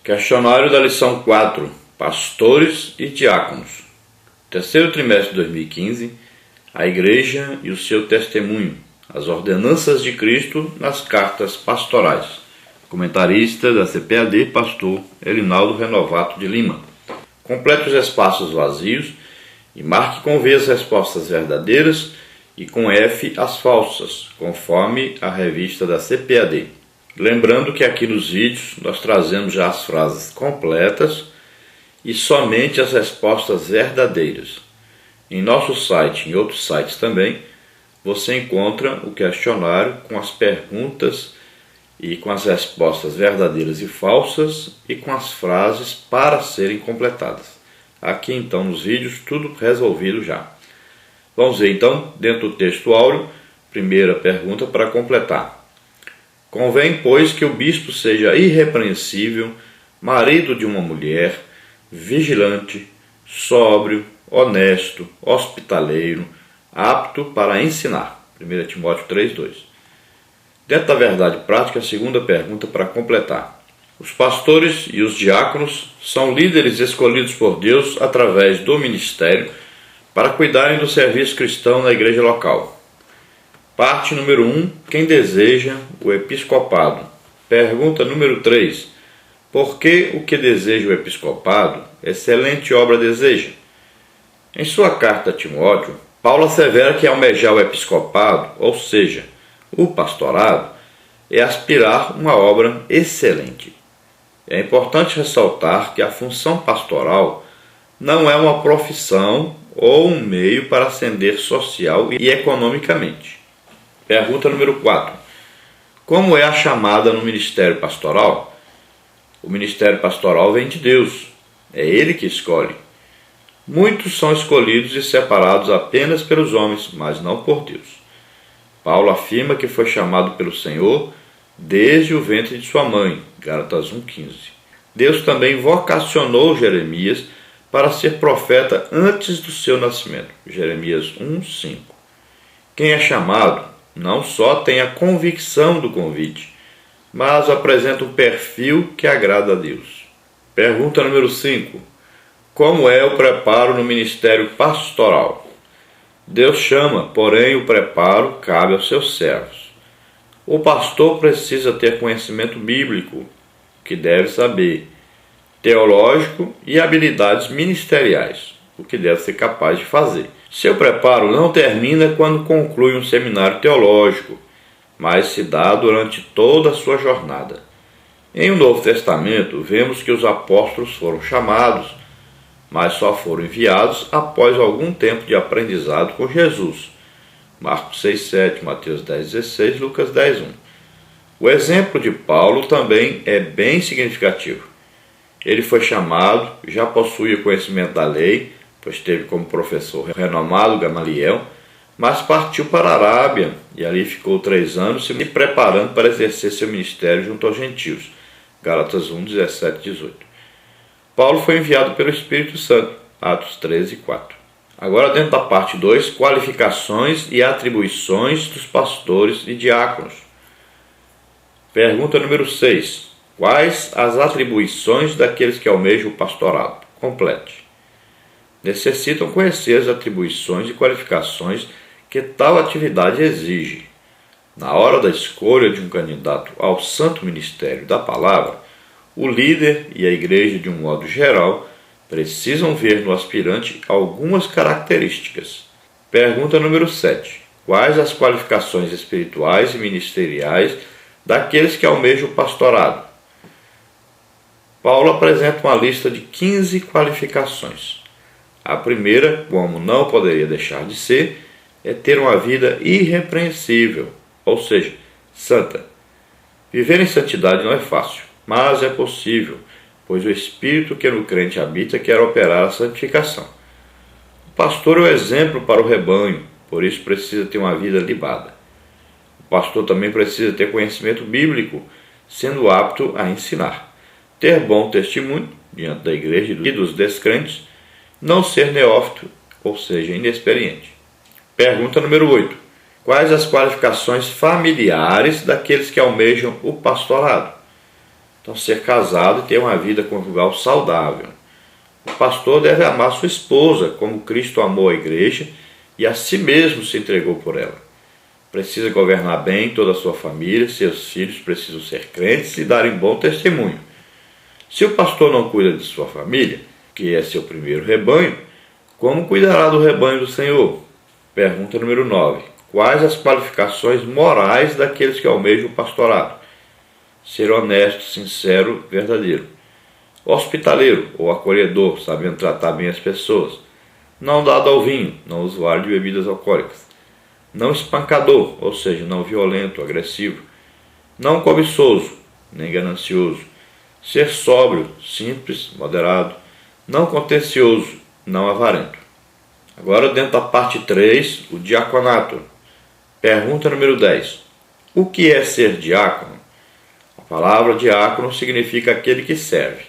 Questionário da lição 4, Pastores e Diáconos. Terceiro trimestre de 2015, a Igreja e o seu testemunho, as ordenanças de Cristo nas cartas pastorais. Comentarista da CPAD, pastor Elinaldo Renovato de Lima. Complete os espaços vazios e marque com V as respostas verdadeiras e com F as falsas, conforme a revista da CPAD. Lembrando que aqui nos vídeos nós trazemos já as frases completas e somente as respostas verdadeiras. Em nosso site e em outros sites também, você encontra o questionário com as perguntas e com as respostas verdadeiras e falsas e com as frases para serem completadas. Aqui então nos vídeos tudo resolvido já. Vamos ver então, dentro do texto áureo, primeira pergunta para completar. Convém, pois, que o bispo seja irrepreensível, marido de uma mulher, vigilante, sóbrio, honesto, hospitaleiro, apto para ensinar. 1 Timóteo 3:2. Dentro da verdade prática, a segunda pergunta para completar. Os pastores e os diáconos são líderes escolhidos por Deus através do ministério para cuidarem do serviço cristão na igreja local. Parte número 1. Quem deseja o episcopado? Pergunta número 3. Por que o que deseja o episcopado, excelente obra deseja? Em sua carta a Timóteo, Paulo assevera que almejar o episcopado, ou seja, o pastorado, é aspirar uma obra excelente. É importante ressaltar que a função pastoral não é uma profissão ou um meio para ascender social e economicamente. Pergunta número 4. Como é a chamada no ministério pastoral? O ministério pastoral vem de Deus. É Ele que escolhe. Muitos são escolhidos e separados apenas pelos homens, mas não por Deus. Paulo afirma que foi chamado pelo Senhor desde o ventre de sua mãe, Gálatas 1,15. Deus também vocacionou Jeremias para ser profeta antes do seu nascimento, Jeremias 1,5. Quem é chamado não só tem a convicção do convite, mas apresenta um perfil que agrada a Deus. Pergunta número 5. Como é o preparo no ministério pastoral? Deus chama, porém o preparo cabe aos seus servos. O pastor precisa ter conhecimento bíblico, que deve saber, teológico e habilidades ministeriais, o que deve ser capaz de fazer. Seu preparo não termina quando conclui um seminário teológico, mas se dá durante toda a sua jornada. Em o Novo Testamento, vemos que os apóstolos foram chamados, mas só foram enviados após algum tempo de aprendizado com Jesus. Marcos 6,7, Mateus 10,16, Lucas 10,1. O exemplo de Paulo também é bem significativo. Ele foi chamado, já possuía conhecimento da lei, pois teve como professor renomado Gamaliel, mas partiu para a Arábia e ali ficou 3 anos se preparando para exercer seu ministério junto aos gentios. Gálatas 1, 17 e 18. Paulo foi enviado pelo Espírito Santo. Atos 13 e 4. Agora dentro da parte 2, qualificações e atribuições dos pastores e diáconos. Pergunta número 6. Quais as atribuições daqueles que almejam o pastorado? Complete. Necessitam conhecer as atribuições e qualificações que tal atividade exige. Na hora da escolha de um candidato ao santo ministério da palavra, o líder e a igreja, de um modo geral, precisam ver no aspirante algumas características. Pergunta número 7. Quais as qualificações espirituais e ministeriais daqueles que almejam o pastorado? Paulo apresenta uma lista de 15 qualificações. A primeira, como não poderia deixar de ser, é ter uma vida irrepreensível, ou seja, santa. Viver em santidade não é fácil, mas é possível, pois o Espírito que no crente habita quer operar a santificação. O pastor é o exemplo para o rebanho, por isso precisa ter uma vida libada. O pastor também precisa ter conhecimento bíblico, sendo apto a ensinar. Ter bom testemunho diante da igreja e dos descrentes, não ser neófito, ou seja, inexperiente. Pergunta número 8. Quais as qualificações familiares daqueles que almejam o pastorado? Então, ser casado e ter uma vida conjugal saudável. O pastor deve amar sua esposa, como Cristo amou a igreja e a si mesmo se entregou por ela. Precisa governar bem toda a sua família, seus filhos precisam ser crentes e darem bom testemunho. Se o pastor não cuida de sua família, que é seu primeiro rebanho, como cuidará do rebanho do Senhor? Pergunta número 9. Quais as qualificações morais daqueles que almejam o pastorado? Ser honesto, sincero, verdadeiro. Hospitaleiro ou acolhedor, sabendo tratar bem as pessoas. Não dado ao vinho, não usuário de bebidas alcoólicas. Não espancador, ou seja, não violento, agressivo. Não cobiçoso, nem ganancioso. Ser sóbrio, simples, moderado. Não contencioso, não avarento. Agora, dentro da parte 3, o diaconato. Pergunta número 10. O que é ser diácono? A palavra diácono significa aquele que serve.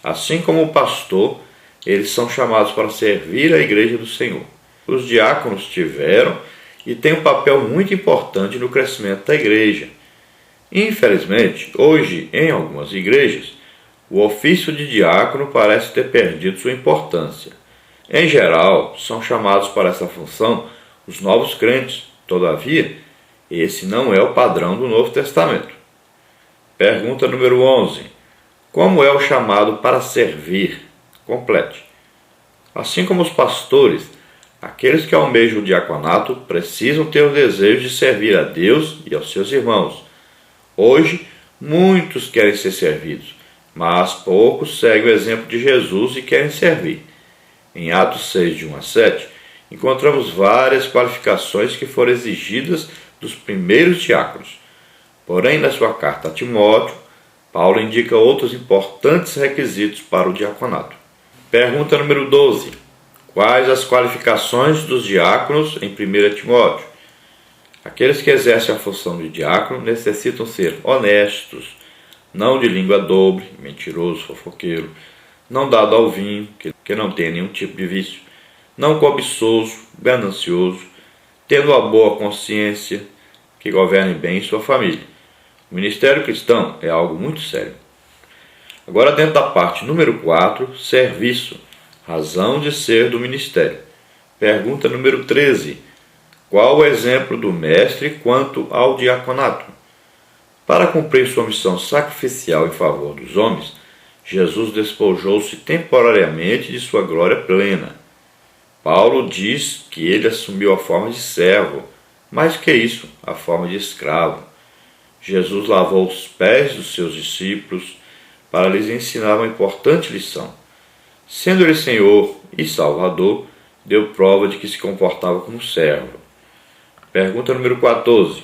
Assim como o pastor, eles são chamados para servir a igreja do Senhor. Os diáconos tiveram e têm um papel muito importante no crescimento da igreja. Infelizmente, hoje, em algumas igrejas, o ofício de diácono parece ter perdido sua importância. Em geral, são chamados para essa função os novos crentes. Todavia, esse não é o padrão do Novo Testamento. Pergunta número 11. Como é o chamado para servir? Complete. Assim como os pastores, aqueles que almejam o diaconato precisam ter o desejo de servir a Deus e aos seus irmãos. Hoje, muitos querem ser servidos, mas poucos seguem o exemplo de Jesus e querem servir. Em Atos 6, de 1 a 7, encontramos várias qualificações que foram exigidas dos primeiros diáconos. Porém, na sua carta a Timóteo, Paulo indica outros importantes requisitos para o diaconato. Pergunta número 12. Quais as qualificações dos diáconos em 1 Timóteo? Aqueles que exercem a função de diácono necessitam ser honestos, não de língua dobre, mentiroso, fofoqueiro, não dado ao vinho, que não tem nenhum tipo de vício, não cobiçoso, ganancioso, tendo uma boa consciência, que governe bem sua família. O ministério cristão é algo muito sério. Agora, dentro da parte número 4, serviço, razão de ser do ministério. Pergunta número 13. Qual o exemplo do mestre quanto ao diaconato? Para cumprir sua missão sacrificial em favor dos homens, Jesus despojou-se temporariamente de sua glória plena. Paulo diz que ele assumiu a forma de servo, mais que isso, a forma de escravo. Jesus lavou os pés dos seus discípulos para lhes ensinar uma importante lição. Sendo ele Senhor e Salvador, deu prova de que se comportava como servo. Pergunta número 14.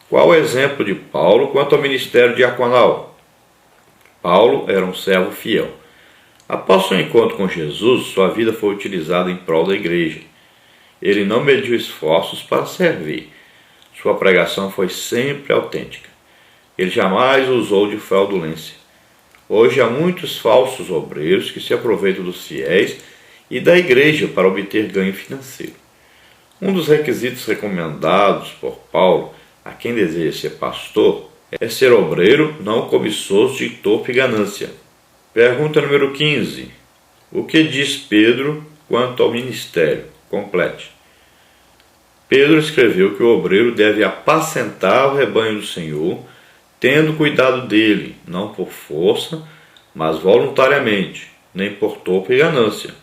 Qual o exemplo de Paulo quanto ao ministério diaconal? Paulo era um servo fiel. Após seu encontro com Jesus, sua vida foi utilizada em prol da igreja. Ele não mediu esforços para servir. Sua pregação foi sempre autêntica. Ele jamais usou de fraudulência. Hoje há muitos falsos obreiros que se aproveitam dos fiéis e da igreja para obter ganho financeiro. Um dos requisitos recomendados por Paulo a quem deseja ser pastor é ser obreiro não cobiçoso de torpe ganância. Pergunta número 15. O que diz Pedro quanto ao ministério? Complete. Pedro escreveu que o obreiro deve apacentar o rebanho do Senhor, tendo cuidado dele, não por força, mas voluntariamente, nem por torpe ganância.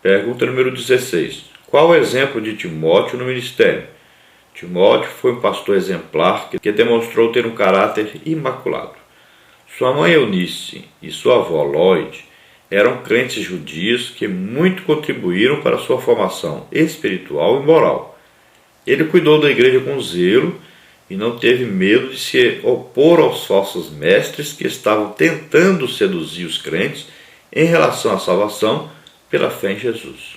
Pergunta número 16. Qual o exemplo de Timóteo no ministério? Timóteo foi um pastor exemplar que demonstrou ter um caráter imaculado. Sua mãe Eunice e sua avó Lloyd eram crentes judios que muito contribuíram para sua formação espiritual e moral. Ele cuidou da igreja com zelo e não teve medo de se opor aos falsos mestres que estavam tentando seduzir os crentes em relação à salvação pela fé em Jesus.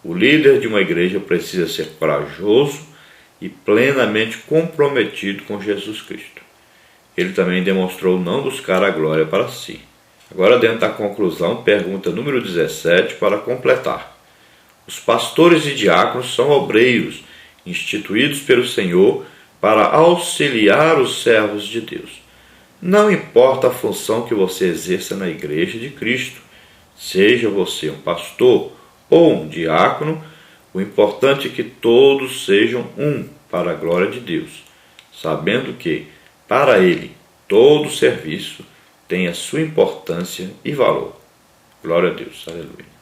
O líder de uma igreja precisa ser corajoso e plenamente comprometido com Jesus Cristo. Ele também demonstrou não buscar a glória para si. Agora, dentro da conclusão, pergunta número 17 para completar. Os pastores e diáconos são obreiros instituídos pelo Senhor para auxiliar os servos de Deus. Não importa a função que você exerça na Igreja de Cristo, seja você um pastor ou um diácono, o importante é que todos sejam um para a glória de Deus, sabendo que, para Ele, todo serviço tem a sua importância e valor. Glória a Deus. Aleluia.